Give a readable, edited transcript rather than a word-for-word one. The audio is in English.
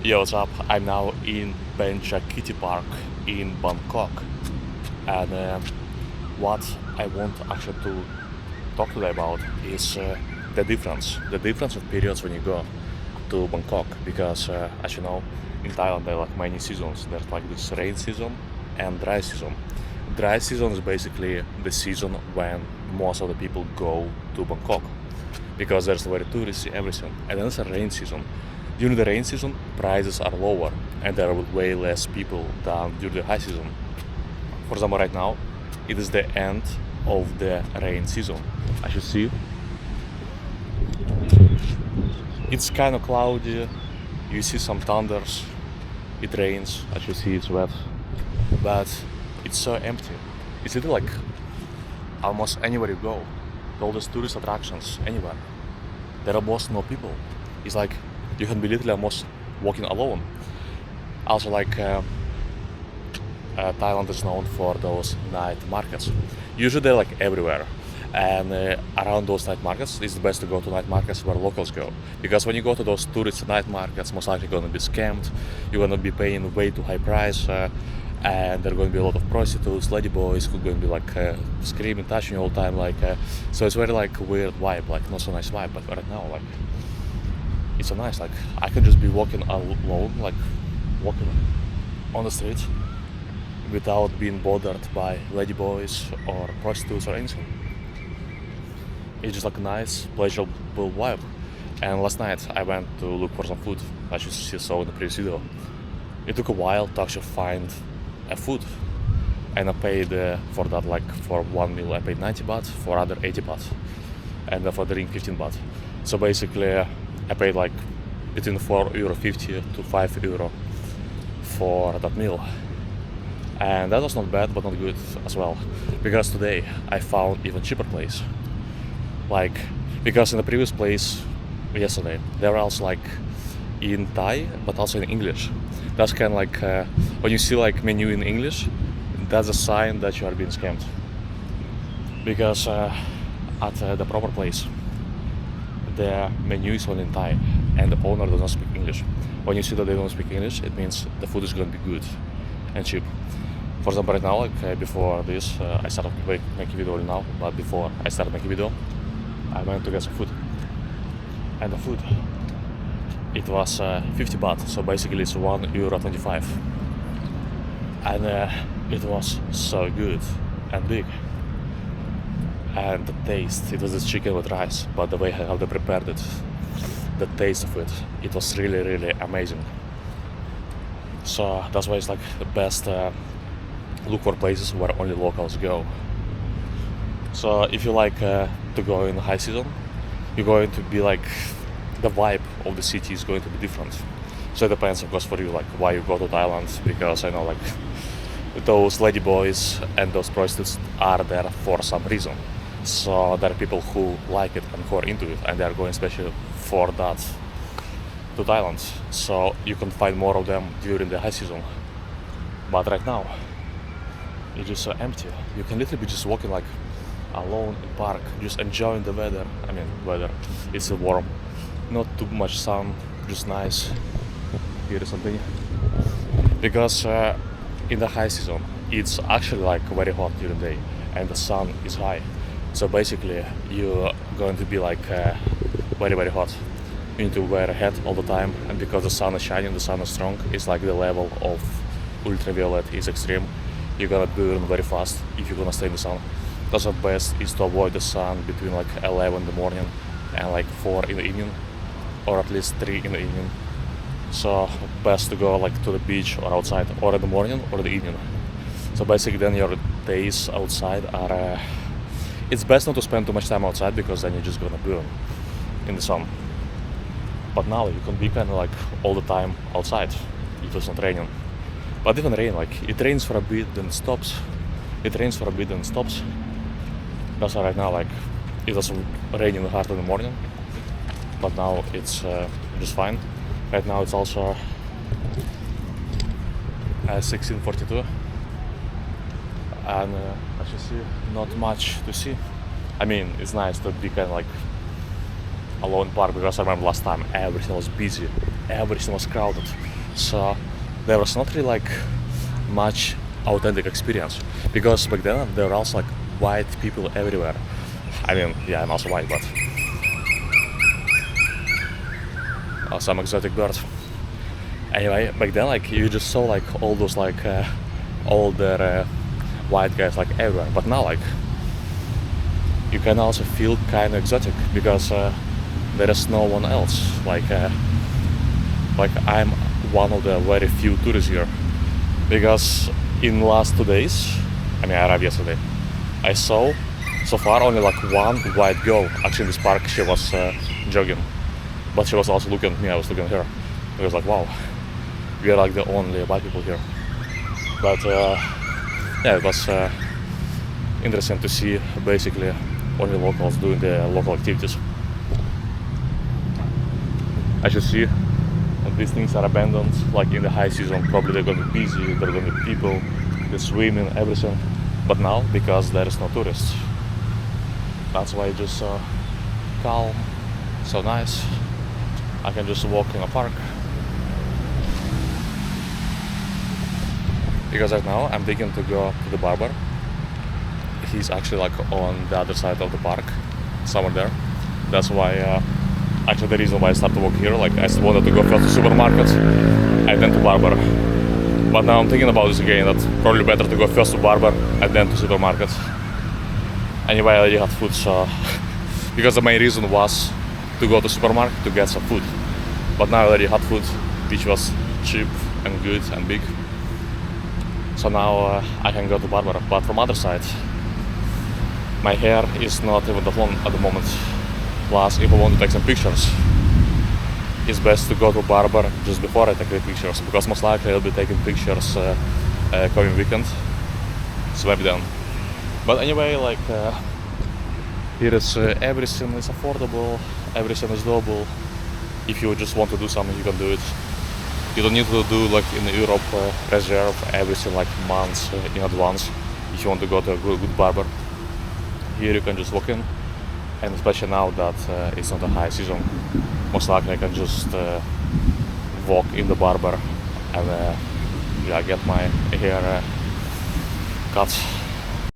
Yo, what's up? I'm now in Benchakitti Park in Bangkok, and what I want actually to talk today about is the difference of periods when you go to Bangkok. Because as you know, in Thailand there are like many seasons. There's like this rain season and dry season. Dry season is basically the season when most of the people go to Bangkok because there's very touristy everything. And then it's a rain season. During the rain season, prices are lower and there are way less people than during the high season. For example, right now, it is the end of the rain season. As you see, it's kind of cloudy. You see some thunders. It rains. As you see, it's wet, but it's so empty. It's literally like almost anywhere you go, all these tourist attractions, anywhere, there are almost no people. It's like you can be literally almost walking alone. Also, like Thailand is known for those night markets. Usually they're like everywhere, and around those night markets, it's the best to go to night markets where locals go. Because when you go to those tourist night markets, most likely you're gonna be scammed. You're gonna be paying way too high price. And there are going to be a lot of prostitutes, ladyboys who are going to be like screaming, touching you all the time, so it's very like weird vibe, like not so nice vibe. But right now, like it's so nice. Like I can just be walking alone, like walking on the street without being bothered by ladyboys or prostitutes or anything. It's just like a nice, pleasurable vibe. And last night I went to look for some food, as you saw in the previous video. It took a while to actually find a food, and I paid for that, like for one meal I paid 90 baht, for other 80 baht, and for drink 15 baht. So basically I paid like between €4.50 to €5 for that meal, and that was not bad but not good as well, because today I found even cheaper place. Like, because in the previous place yesterday there was like in Thai but also in English. That's kind of like when you see like menu in English, that's a sign that you are being scammed. Because at the proper place, the menu is only in Thai and the owner does not speak English. When you see that they don't speak English, it means the food is going to be good and cheap. For example, right now, like before this, I started making video now, but before I started making video, I went to get some food. And the food, it was 50 baht, so basically it's €1.25. And it was so good and big. And the taste, it was this chicken with rice, but the way how they prepared it, the taste of it, it was really, really amazing. So that's why it's like the best look for places where only locals go. So if you like to go in high season, you're going to be like, the vibe of the city is going to be different. So it depends, of course, for you, like why you go to Thailand, because I know like those ladyboys and those prostitutes are there for some reason. So there are people who like it and who are into it, and they are going especially for that to Thailand. So you can find more of them during the high season. But right now, it's just so empty. You can literally be just walking like alone in park, just enjoying the weather. I mean, weather, it's still warm. Not too much sun, just nice. Here is something. Because in the high season, it's actually like very hot during the day, and the sun is high. So basically, you're going to be like very, very hot. You need to wear a hat all the time, and because the sun is shining, the sun is strong, it's like the level of ultraviolet is extreme. You're gonna burn very fast if you're gonna stay in the sun. That's the best is to avoid the sun between like 11 in the morning and like 4 in the evening, or at least 3 in the evening. So best to go like to the beach or outside, or in the morning or the evening. So basically then your days outside are it's best not to spend too much time outside, because then you're just gonna burn in the sun. But now you can be kind of like all the time outside if it's not raining. But even rain, like it rains for a bit then stops, it rains for a bit then stops. That's why right now, like it was raining hard in the morning, but now it's just fine. Right now it's also 16:42, and as you see, not much to see. I mean, it's nice to be kind of like alone park, because I remember last time everything was busy, everything was crowded. So there was not really like much authentic experience, because back then there were also like white people everywhere. I mean, yeah, I'm also white, but some exotic birds. Anyway, back then like you just saw like all those like older white guys like everywhere. But now like you can also feel kind of exotic, because there is no one else. Like I'm one of the very few tourists here, because in last 2 days, I mean I arrived yesterday, I saw so far only like one white girl actually in this park. She was jogging, but she was also looking at me. I was looking at her. It was like, wow, we are like the only white people here. But yeah, it was interesting to see basically only locals doing the local activities. As you see, these things are abandoned. Like in the high season, probably they're gonna be busy, there are gonna be people, they're swimming, everything. But now, because there is no tourists, that's why it's just so calm, so nice. I can just walk in a park. Because right now I'm thinking to go to the barber. He's actually like on the other side of the park, somewhere there. That's why, actually the reason why I started to walk here, like I still wanted to go first to supermarket and then to barber. But now I'm thinking about this again, that probably better to go first to barber and then to supermarket. Anyway, I already had food, so because the main reason was to go to supermarket to get some food. But now I already had food, which was cheap and good and big. So now I can go to barber. But from other side, my hair is not even that long at the moment. Plus, if I want to take some pictures, it's best to go to barber just before I take the pictures, because most likely I'll be taking pictures coming weekend. So maybe then. But anyway, like here is everything is affordable, everything is doable. If you just want to do something, you can do it. You don't need to do like in Europe, reserve everything like months in advance if you want to go to a good barber. Here you can just walk in, and especially now that it's not a high season, most likely I can just walk in the barber and yeah, get my hair cut.